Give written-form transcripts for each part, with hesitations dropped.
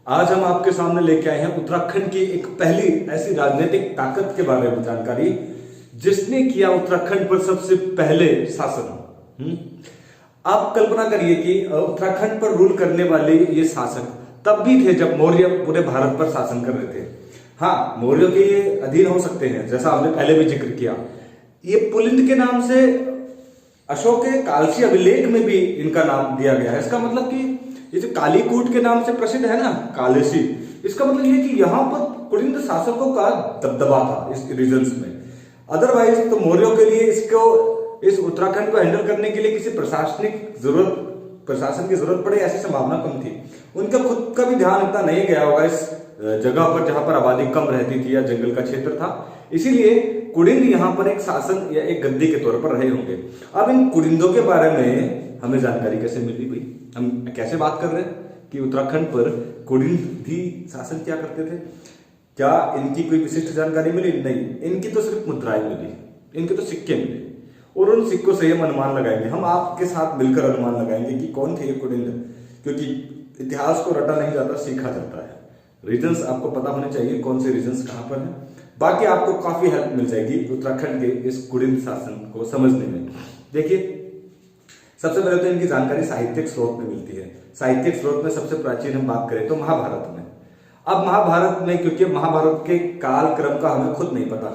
आज हम आपके सामने लेके आए हैं उत्तराखंड की एक पहली ऐसी राजनीतिक ताकत के बारे में जानकारी जिसने किया उत्तराखंड पर सबसे पहले शासन। आप कल्पना करिए कि उत्तराखंड पर रूल करने वाले ये शासक तब भी थे जब मौर्य पूरे भारत पर शासन कर रहे थे। हाँ, मौर्यों के ये अधीन हो सकते हैं, जैसा हमने पहले भी जिक्र किया। ये पुलिंद के नाम से अशोक के कालसी अभिलेख में भी इनका नाम दिया गया है। इसका मतलब कि ये जो कालीकूट के नाम से प्रसिद्ध है ना, कालेसी, इसका मतलब ये कि यहाँ पर कुलिंद शासकों का दबदबा था इस रीजन्स में। अदरवाइज तो मौर्यों के लिए इस उत्तराखंड को हैंडल करने के लिए किसी प्रशासन की जरूरत पड़े ऐसी संभावना कम थी। उनका खुद का भी ध्यान इतना नहीं गया होगा इस जगह पर जहां पर आबादी कम रहती थी या जंगल का क्षेत्र था, इसीलिए कुलिंद यहाँ पर एक शासन या एक गद्दी के तौर पर रहे होंगे। अब इन कुलिंदों के बारे में हमें जानकारी कैसे मिली भाई? हम कैसे बात कर रहे हैं कि उत्तराखंड पर कुलिंद भी शासन क्या करते थे? क्या इनकी कोई विशिष्ट जानकारी मिली? नहीं, इनकी तो सिर्फ मुद्राएं मिली, इनके तो सिक्के मिले और उन सिक्कों से हम अनुमान लगाएंगे। हम आपके साथ मिलकर अनुमान लगाएंगे कि कौन थे ये कुलिंद, क्योंकि इतिहास को रटा नहीं जाता, सीखा जाता है। रीजन्स आपको पता होने चाहिए, कौन से रीजन्स कहां पर हैं। बाकी आपको काफी हेल्प मिल जाएगी उत्तराखंड के इस कुलिंद शासन को समझने में। देखिए, सबसे पहले तो इनकी जानकारी साहित्यिक स्रोत में मिलती है। साहित्यिक स्रोत में सबसे प्राचीन हम बात करें तो महाभारत में। अब महाभारत में, क्योंकि महाभारत के काल क्रम का हमें खुद नहीं पता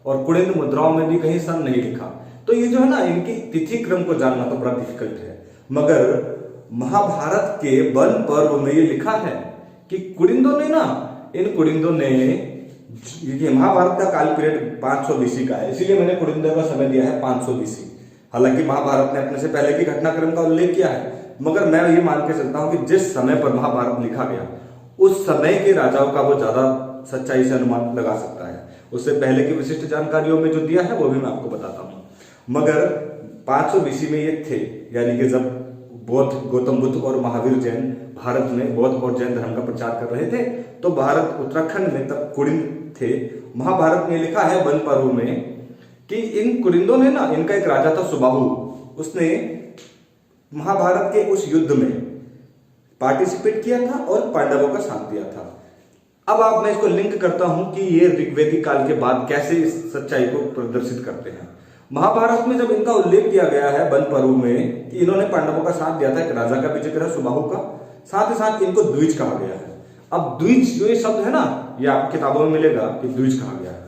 और कुलिंद मुद्राओं में भी कहीं सन नहीं लिखा, तो ये जो है ना, इनकी तिथि क्रम को जानना तो बड़ा डिफिकल्ट है। मगर महाभारत के वन पर्व में ये लिखा है कि कुलिंदों ने इन कुलिंदों ने, ये महाभारत का काल पीरियड 500 बीसी का है, इसीलिए मैंने कुलिंदों का समय दिया है 500 बीसी। हालांकि महाभारत ने अपने से पहले की घटनाक्रम का उल्लेख किया है, मगर मैं ये मान के चलता हूं कि जिस समय पर महाभारत लिखा गया उस समय के राजाओं का वो ज्यादा सच्चाई से अनुमान लगा सकता है। उससे पहले की विशिष्ट जानकारियों में जो दिया है वो भी मैं आपको बताता हूं। मगर 500 बीसी में ये थे, यानी कि जब गौतम बुद्ध और महावीर जैन भारत में बौद्ध और जैन धर्म का प्रचार कर रहे थे, तो भारत उत्तराखंड में तब कुलिंद थे। महाभारत में लिखा है वन पर्व में कि इन कुलिंदों ने इनका एक राजा था सुबाहु, उसने महाभारत के उस युद्ध में पार्टिसिपेट किया था और पांडवों का साथ दिया था। अब मैं इसको लिंक करता हूं कि ये ऋग्वेदिक काल के बाद कैसे इस सच्चाई को प्रदर्शित करते हैं। महाभारत में जब इनका उल्लेख किया गया है वन पर्व में कि इन्होंने पांडवों का साथ दिया था, एक राजा का भी जिक्र है सुबाहु का, साथ ही साथ इनको द्विज कहा गया है। अब द्विज जो ये शब्द है ना, ये आपकी किताबों में मिलेगा कि द्विज कहा गया है।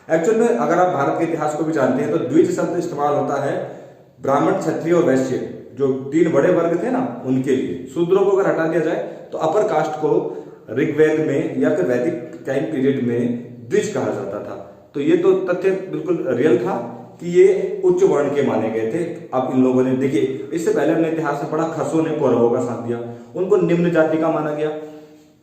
एक्चुअल में अगर आप भारत के इतिहास को भी जानते हैं तो द्विज शब्द इस्तेमाल होता है ब्राह्मण, क्षत्रिय और वैश्य, जो 3 बड़े वर्ग थे ना, उनके लिए। शूद्रों को अगर हटा दिया जाए तो अपर कास्ट को ऋग्वेद में या फिर वैदिक टाइम पीरियड में द्विज कहा जाता था। तो ये तो तथ्य बिल्कुल रियल था कि ये उच्च वर्ण के माने गए थे। अब इन लोगों ने, देखिए, इससे पहले हमने इतिहास में पढ़ा, खसों ने कौरवों का साथ दिया, उनको निम्न जाति का माना गया।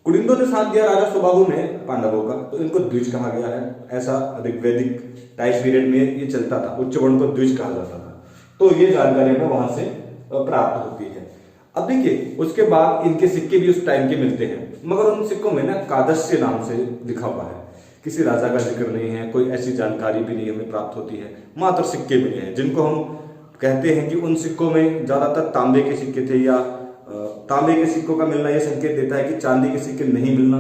कुलिंदों ने साथ दिया राजा सुबाहु ने पांडवों का, तो इनको द्विज कहा गया है। ऐसा ऋग्वैदिक टाइम पीरियड में ये चलता था, उच्च वर्ण को द्विज कहा जाता था। तो ये जानकारी हमें वहां से प्राप्त होती है। अब देखिए, उसके बाद इनके सिक्के भी उस टाइम के मिलते हैं, मगर उन सिक्कों में कादस्य नाम से लिखा हुआ है। किसी राजा का जिक्र नहीं है, कोई ऐसी जानकारी भी नहीं हमें प्राप्त होती है। मात्र सिक्के मिले हैं, जिनको हम कहते हैं कि उन सिक्कों में ज्यादातर तांबे के सिक्के थे, या तांबे के सिक्कों का मिलना ये संकेत देता है कि चांदी के सिक्के नहीं मिलना।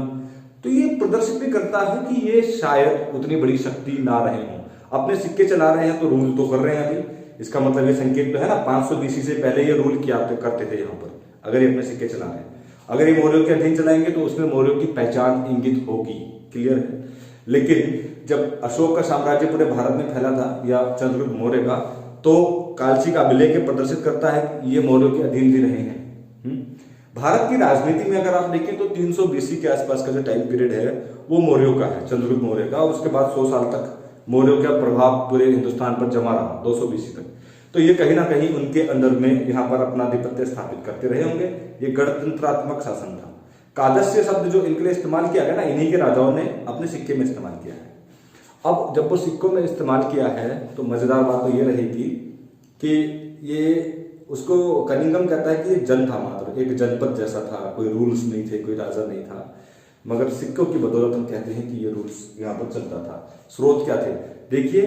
तो ये प्रदर्शित भी करता है कि ये शायद उतनी बड़ी शक्ति ना रहे हों। अपने सिक्के चला रहे हैं तो रूल तो कर रहे हैं अभी, इसका मतलब ये संकेत तो है ना, 500 बीसी से पहले ये रूल किया करते थे यहाँ पर। अगर ये अपने सिक्के चला रहे हैं, अगर ये मौर्यों के अधीन चलाएंगे तो उसमें मौर्यों की पहचान इंगित होगी, क्लियर है। लेकिन जब अशोक का साम्राज्य पूरे भारत में फैला था, या चंद्रगुप्त मौर्य का, तो कालची का अभिलेख प्रदर्शित करता है कि ये मौर्यों के अधीन भी रहे हैं। भारत की राजनीति में अगर आप देखें तो 300 बीसी के आसपास का जो टाइम पीरियड है वो मौर्यों का है, चंद्रगुप्त मौर्य का, और उसके बाद 100 साल तक मौर्यों का प्रभाव पूरे हिंदुस्तान पर जमा रहा, 200 बीसी तक। तो ये कहीं ना कहीं उनके अंदर में यहाँ पर अपना आधिपत्य स्थापित करते रहे होंगे। ये गणतंत्रात्मक शासन था। कादस्य शब्द जो इनके लिए इस्तेमाल किया गया ना, इन्हीं के राजाओं ने अपने सिक्के में इस्तेमाल किया है। अब जब वो सिक्कों में इस्तेमाल किया है तो मजेदार बात तो ये रहेगी कि ये, उसको कनिंघम कहता है कि ये जन था, मात्र एक जनपद जैसा था, कोई रूल्स नहीं थे, कोई राजा नहीं था। मगर सिक्कों की बदौलत हम कहते हैं कि ये रूल्स यहाँ पर चलता था। स्रोत क्या थे? देखिए,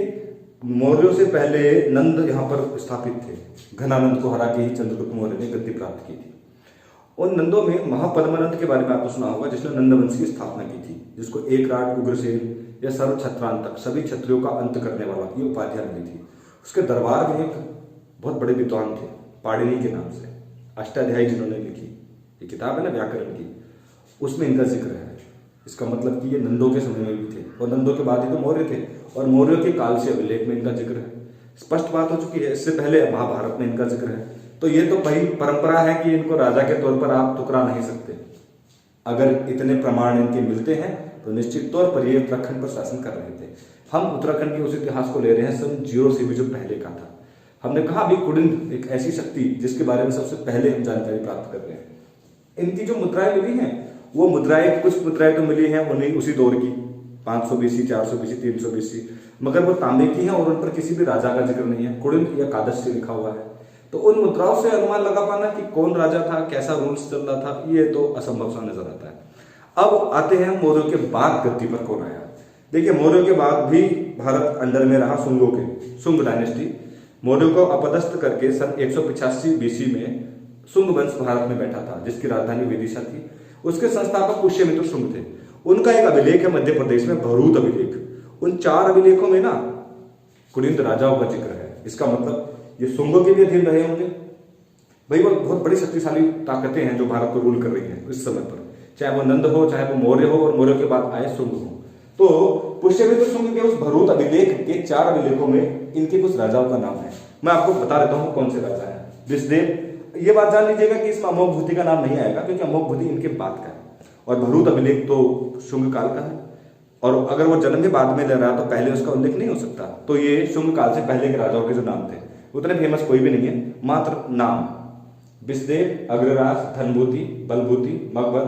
मौर्यों से पहले नंद यहाँ पर स्थापित थे। घनानंद को हरा के ही चंद्रगुप्त मौर्य ने गद्दी प्राप्त की थी। उन नंदों में महापद्मानंद के बारे में आपने सुना होगा, जिसने नंदवंश की स्थापना की थी, जिसको एकराट, उग्रसेन या सर्व छत्रांतक, सभी क्षत्रियों का अंत करने वाला, ये उपाधियां मिली थी। उसके दरबार में एक बहुत बड़े विद्वान थे पाणिनि के नाम से, अष्टाध्यायी जिन्होंने लिखी, ये किताब है ना व्याकरण की, उसमें इनका जिक्र है। इसका मतलब कि ये नंदों के समय में भी थे और नंदों के बाद ही तो मौर्य थे, और मौर्य के काल से अभिलेख में इनका जिक्र है। स्पष्ट बात हो चुकी है, इससे पहले महाभारत में इनका जिक्र है। तो ये तो भाई परंपरा है कि इनको राजा के तौर पर आप ठुकरा नहीं सकते। अगर इतने प्रमाण इनके मिलते हैं तो निश्चित तौर पर ये उत्तराखंड पर शासन कर रहे थे। हम उत्तराखंड के उस इतिहास को ले रहे हैं सन 0 से भी जो पहले का था। हमने कहा अभी कुडिंद एक ऐसी शक्ति जिसके बारे में सबसे पहले हम जानकारी प्राप्त कर रहे हैं। इनकी जो मुद्राएं मिली हैं, वो मुद्राएं, कुछ मुद्राएं तो मिली हैं उन्हीं उसी दौर की, 500 BC, 400 BC, 300 BC, मगर वो तांबे की हैं और उन पर किसी भी राजा का जिक्र नहीं है। कुडिंद या कादश से लिखा हुआ है। तो उन मुद्राओं से अनुमान लगा पाना कि कौन राजा था, कैसा रूल्स चल रहा था, ये तो असंभव सा नजर आता है। अब आते हैं मौर्यों के बाद गद्दी पर कौन आया। देखिए, मौर्यों के बाद भी भारत अंडर में रहा शुंगों के, शुंग डायनेस्टी। मौर्यों को अपदस्थ करके सन 185 BC में शुंग वंश भारत में बैठा था, जिसकी राजधानी विदिशा थी। उसके संस्थापक पुष्यमित्र शुंग थे। उनका एक अभिलेख है मध्य प्रदेश में, भरूत अभिलेख। उन 4 अभिलेखों में ना कुडिंद राजाओं का जिक्र है। इसका मतलब ये शुंगों के भी अधीन रहे होंगे। भाई वो बहुत बड़ी शक्तिशाली ताकतें हैं जो भारत को रूल कर रही हैं इस समय पर, चाहे वो नंद हो, चाहे वो मौर्य हो, और मौर्य के बाद आए शुंग हो। तो पुष्यमित्र शुंग के उस भरूत अभिलेख के 4 अभिलेखों में इनके कुछ राजाओं का नाम है। मैं आपको बता देता हूं कौन से राजा हैं। विषदेव, ये बात जान लीजिएगा कि इसमें अमोघभूति का नाम नहीं आएगा, क्योंकि अमोघभूति इनके बाद का है और भरूत अभिलेख तो शुंग काल का है। और अगर वो जन्म के बाद में ले रहा है तो पहले उसका उल्लेख नहीं हो सकता। तो ये शुंग काल से पहले के राजाओं के जो नाम थे उतने फेमस कोई भी नहीं है, मात्र नाम। विषदेव, अग्रराज, धनभूति, बलभूति, मगध,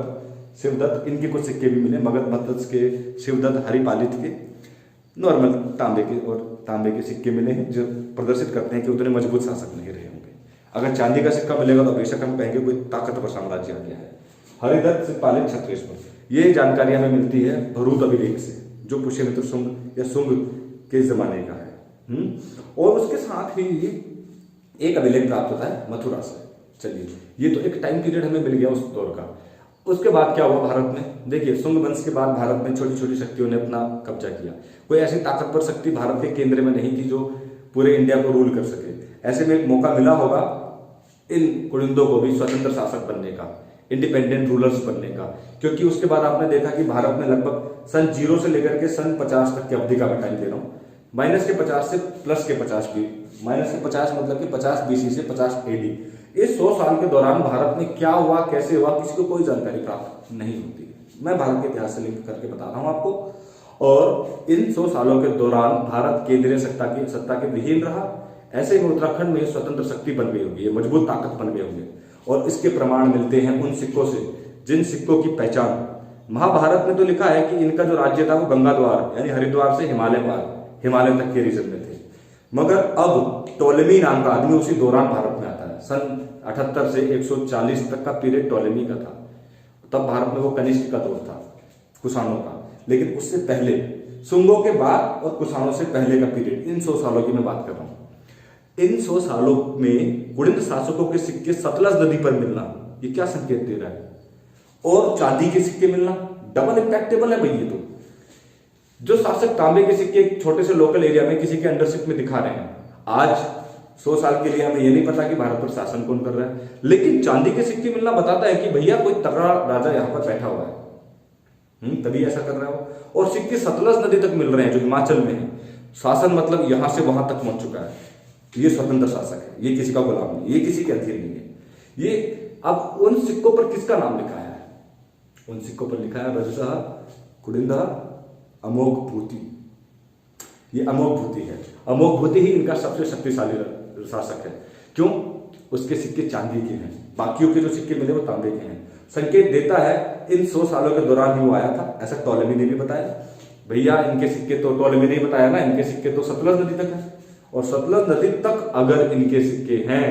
शिवदत्त, इनके कुछ सिक्के भी मिले, मगध मत्स्य के, शिवदत्त, हरिपालित के, नॉर्मल तांबे के सिक्के मिले हैं, जो प्रदर्शित करते हैं कि उतने मजबूत शासक नहीं रहे होंगे। अगर चांदी का सिक्का मिलेगा तो बेशक हम कहेंगे कोई ताकतवर साम्राज्य आ गया है। हरिदत्त से पालित छत्तीसगढ़, ये जानकारी हमें मिलती है भरूत अभिलेख से, जो पुष्यमित्र शुंग या शुंग के जमाने का है। और उसके साथ ही एक अभिलेख प्राप्त होता है मथुरा से। चलिए, ये तो एक टाइम पीरियड हमें मिल गया उस दौर का। उसके बाद क्या हुआ भारत में? देखिए, शुंग वंश के बाद भारत में छोटी छोटी शक्तियों ने अपना कब्जा किया। कोई ऐसी ताकतवर शक्ति भारत के केंद्र में नहीं थी जो पूरे इंडिया को रूल कर सके। ऐसे में एक मौका मिला होगा इन कुडिंदों को भी स्वतंत्र शासक बनने का, इंडिपेंडेंट रूलर्स बनने का, क्योंकि उसके बाद आपने देखा कि भारत में लगभग सन 0 से लेकर के सन 50 तक की अवधि का मैं टाइम दे रहा हूँ, -50 से +50 भी, -50 मतलब कि 50 BC से 50 AD, इस 100 साल के दौरान भारत में क्या हुआ, कैसे हुआ, किसी को कोई जानकारी प्राप्त नहीं होती है। मैं भारत के इतिहास से लिंक करके बता रहा हूं आपको। और इन 100 सालों के दौरान भारत केंद्रीय सत्ता के विहीन रहा। ऐसे में उत्तराखंड में स्वतंत्र शक्ति बन गई होगी, मजबूत ताकत बन गए होंगे। और इसके प्रमाण मिलते हैं उन सिक्कों से, जिन सिक्कों की पहचान महाभारत में तो लिखा है कि इनका जो राज्य था वो गंगा द्वार यानी हरिद्वार से हिमालय तक के रीजन में थे। मगर अब टोलेमी नाम का आदमी उसी दौरान भारत में आता है। सन 78 से 140 तक का पीरियड टोलेमी का था। तब भारत में वो कनिष्क का दौर था, कुषाणों का। लेकिन उससे पहले, शुंगों के बाद और कुषाणों से पहले का पीरियड, इन 100 सालों की मैं बात कर रहा हूं। इन 100 सालों में कुडिंद शासकों के सिक्के सतलज नदी पर मिलना, ये क्या संकेत दे रहा है? और चांदी के सिक्के मिलना डबल इम्पैक्टेबल है भाई। ये तो जो शासक तांबे के सिक्के छोटे से लोकल एरिया में किसी के अंडरशिप में दिखा रहे हैं, आज 100 साल के लिए हमें ये नहीं पता कि भारत पर शासन कौन कर रहा है, लेकिन चांदी के सिक्के मिलना बताता है कि भैया कोई तगड़ा राजा यहां पर बैठा हुआ है, तभी ऐसा कर रहा हो। और सिक्के सतलज नदी तक मिल रहे हैं जो हिमाचल में है। शासन मतलब यहां से वहां तक पहुंच चुका है। ये स्वतंत्र शासक है, ये किसी का गुलाम नहीं, ये किसी के अधीन नहीं है। ये अब उन सिक्कों पर किसका नाम लिखा है? उन सिक्कों पर लिखा है रजसह कुडिंदा अमोघभूति। ये अमोघभूति है। अमोघभूति ही इनका सबसे शक्तिशाली शासक है। क्यों? उसके सिक्के चांदी के हैं, बाकियों के जो सिक्के मिले वो तांबे के हैं। संकेत देता है इन 100 सालों के दौरान ही वो आया था, ऐसा टोलेमी ने भी बताया। भैया इनके सिक्के तो, टोलेमी ने बताया ना, इनके सिक्के तो सतलज नदी तक है। और सतलज नदी तक अगर इनके सिक्के हैं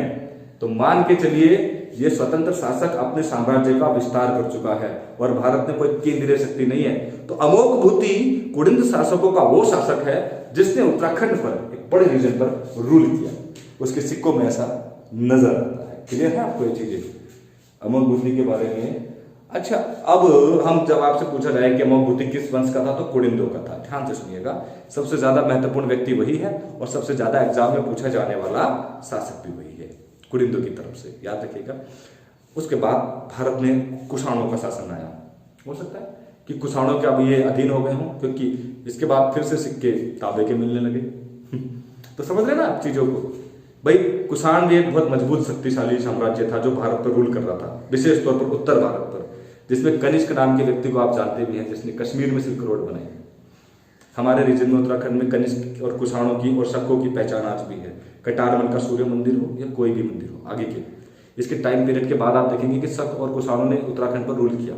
तो मान के चलिए ये स्वतंत्र शासक अपने साम्राज्य का विस्तार कर चुका है और भारत में कोई केंद्रीय शक्ति नहीं है। तो अमोघभूति कुडिंद शासकों का वो शासक है जिसने उत्तराखंड पर, एक बड़े रीजन पर रूल किया। उसके सिक्कों में ऐसा नजर आता है। क्लियर है आपको ये चीजें? अमोघवुति के बारे में। अच्छा, अब हम जब आपसे पूछा जाए कि अमोघवुति किस वंश का था, तो कुडिंदो का था। ध्यान से सुनिएगा, सबसे ज्यादा महत्वपूर्ण व्यक्ति वही है और सबसे ज्यादा एग्जाम में पूछा जाने वाला शासक भी वही है, कुडिंदो की तरफ से, याद रखिएगा। उसके बाद भारत में कुषाणों का शासन आया। हो सकता है कि कुषाणों के अब ये अधीन हो गए हों, क्योंकि इसके बाद फिर से सिक्के तांबे के मिलने लगे। तो समझ रहे ना आप चीजों को। भाई कुषाण भी एक बहुत मजबूत शक्तिशाली साम्राज्य था जो भारत पर रूल कर रहा था, विशेष तौर पर उत्तर भारत पर, जिसमें कनिष्क नाम के व्यक्ति को आप जानते भी हैं, जिसने कश्मीर में सिल्क रोड बनाई। हमारे रीजन में उत्तराखंड में कनिष्क और कुषाणों की और शकों की पहचान आज भी है। कटारमल का सूर्य मंदिर हो या कोई भी मंदिर हो, आगे के इसके टाइम पीरियड के बाद आप देखेंगे कि शक और कुषाणों ने उत्तराखंड पर रूल किया।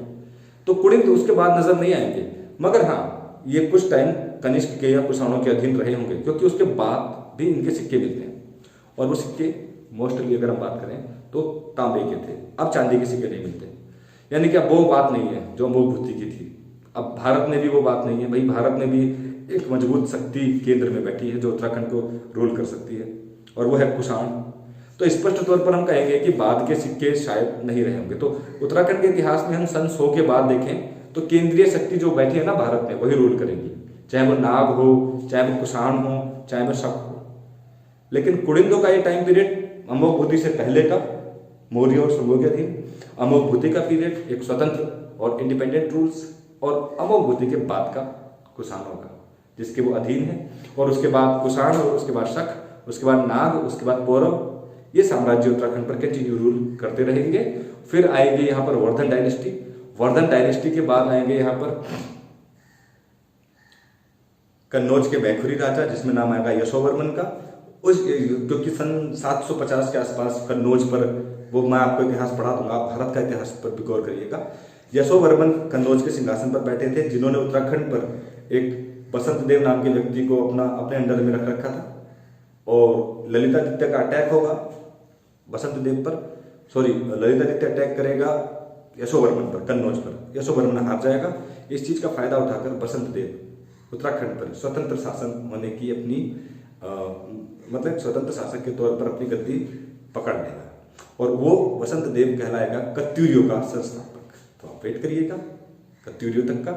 तो कुडिंद उसके बाद नजर नहीं आएंगे, मगर हाँ ये कुछ टाइम कनिष्क के या कुषाणों के अधीन रहे होंगे, क्योंकि उसके बाद भी इनके सिक्के मिलते हैं और वो सिक्के मोस्टली अगर हम बात करें तो तांबे के थे। अब चांदी के सिक्के नहीं मिलते, यानी कि अब वो बात नहीं है जो अमोघवुति की थी। अब भारत में भी वो बात नहीं है। भाई भारत में भी एक मजबूत शक्ति केंद्र में बैठी है जो उत्तराखंड को रूल कर सकती है, और वो है कुषाण। तो स्पष्ट तौर पर हम कहेंगे कि बाद के सिक्के शायद नहीं रहे होंगे। तो उत्तराखंड के इतिहास में हम सन 100 के बाद देखें तो केंद्रीय शक्ति जो बैठी है ना भारत में, वही रूल करेंगी, चाहे वो नाग हो, चाहे वो कुषाण हो, चाहे वो शक हो। लेकिन कुडिंदो का ये टाइम पीरियड अमोघवुति से पहले का मौर्य और शुंगों के अधीन, अमोघवुति का पीरियड एक स्वतंत्र और इंडिपेंडेंट रूल्स, और अमोघवुति के बाद का कुषाणों का जिसके वो अधीन है, और उसके बाद कुषाण, और उसके बाद शक, उसके बाद नाग, उसके बाद पौरव। ये साम्राज्य उत्तराखंड पर कंटिन्यू रूल करते रहेंगे। फिर आएंगे यहाँ पर वर्धन डायनेस्टी। वर्धन डायनेस्टी के बाद आएंगे यहाँ पर कन्नौज के बैखुरी राजा, जिसमें नाम आएगा यशोवर्मन का। उस क्योंकि सन 750 के आसपास कन्नौज पर, वो मैं आपको इतिहास पढ़ा दूंगा, आप भारत का इतिहास पर भी गौर करिएगा। यशोवर्मन कन्नौज के सिंहासन पर बैठे थे, जिन्होंने उत्तराखंड पर एक बसंत देव नाम के व्यक्ति को अपने अंडर में रख रखा था। और ललितादित्य का अटैक होगा बसंत देव पर, सॉरी ललितादित्य अटैक करेगा यशोवर्मन पर, कन्नौज पर। यशोवर्मन हार जाएगा। इस चीज का फायदा उठाकर बसंत देव उत्तराखंड पर स्वतंत्र शासन होने की अपनी मतलब स्वतंत्र शासक के तौर पर अपनी गद्दी पकड़ लेगा, और वो बसंत देव कहलाएगा कत्यूरियों का संस्थापक। तो आप वेट करिएगा कत्यूरियों तक का।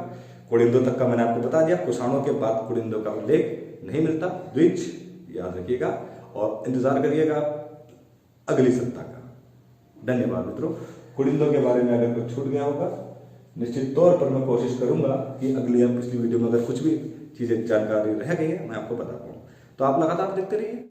कुडिंदो तक का मैंने आपको बता दिया। कुषाणों के बाद कुडिंदो का उल्लेख नहीं मिलता, द्विज, याद रखिएगा और इंतजार करिएगा अगली सप्ताह का। धन्यवाद मित्रों। कुडिंदो के बारे में अगर कुछ छूट गया होगा, निश्चित तौर पर मैं कोशिश करूंगा कि अगली या पिछली वीडियो में अगर कुछ भी चीजें जानकारी रह गई है मैं आपको बता पाऊँ। तो आप लगातार देखते रहिए।